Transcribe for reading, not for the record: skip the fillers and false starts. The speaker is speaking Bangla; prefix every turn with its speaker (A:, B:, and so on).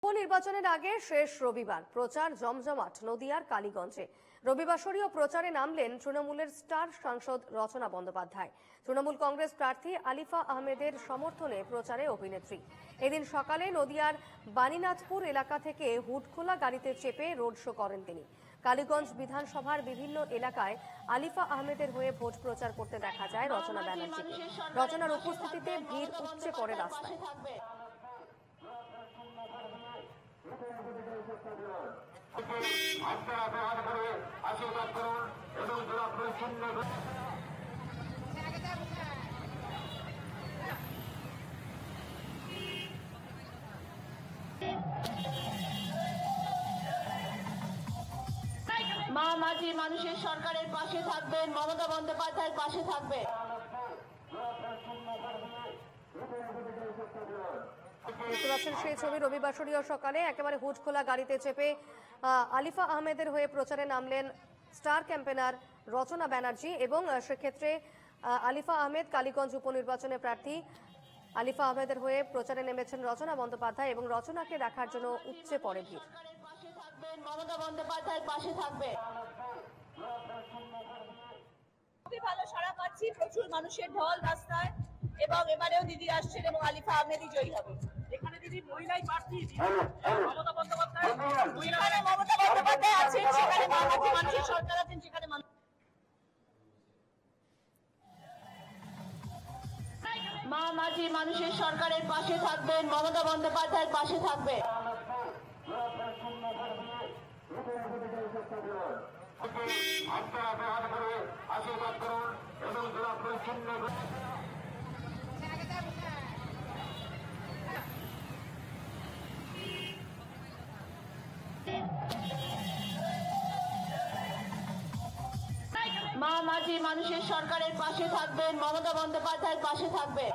A: উপনির্বাচনের আগে শেষ রবিবার প্রচার জমজমাট নদিয়ার কালীগঞ্জে। রবিবাসরীয় প্রচারে নামলেন তৃণমূলের স্টার সাংসদ রচনা বন্দ্যোপাধ্যায়। তৃণমূল কংগ্রেস প্রার্থী আলিফা আহমেদের সমর্থনে প্রচারে অভিনেত্রী। এদিন সকালে নদিয়ার বাণীনাথপুর এলাকা থেকে হুডখোলা গাড়িতে চেপে রোড শো করেন তিনি। কালীগঞ্জ বিধানসভার বিভিন্ন এলাকায় আলিফা আহমেদের হয়ে ভোট প্রচার করতে দেখা যায় রচনা ব্যানার্জিকে। রচনার উপস্থিতিতে ভিড় উপচে পড়ে রাস্তায়।
B: মা মাঝি মানুষের সরকারের পাশে থাকবেন, মমতা বন্দ্যোপাধ্যায়ের পাশে থাকবে।
A: দেখতে পাচ্ছেন সেই ছবি। রবিবাসরীয় সকালে একেবারে হুডখোলা গাড়িতে চেপে আলিফা আহমেদের হয়ে প্রচারে নামলেন স্টার ক্যাম্পেনার রচনা ব্যানার্জি এবং সেক্ষেত্রে আলিফা আহমেদ কালীগঞ্জ উপনির্বাচনে প্রার্থী। আলিফা আহমেদের হয়ে প্রচারে নেমেছেন রচনা বন্দ্যোপাধ্যায় এবং রচনাকে দেখার জন্য উপচে পড়ে ভিড়।
B: মমতা বন্দ্যোপাধ্যায়ের পাশে থাকবে। খুবই ভালো সাড়া পাচ্ছি, প্রচুর মানুষের ঢল রাস্তায় এবং এবারেও দিদি আসছেন এবং আলিফা আহমেদই জয়ী হবে।
C: এখানে দিদি মহিলাই প্রার্থী মমতা বন্দ্যোপাধ্যায়
B: আছেন, সেখানে মা মাঝি মানুষের সরকার আছেন, সেখানে মা মাঝি মানুষের সরকারের পাশে থাকবেন, মমতা বন্দ্যোপাধ্যায়ের পাশে থাকবে। মা মাঝি মানুষের সরকারের পাশে থাকবেন, মমতা বন্দ্যোপাধ্যায়ের পাশে থাকবে।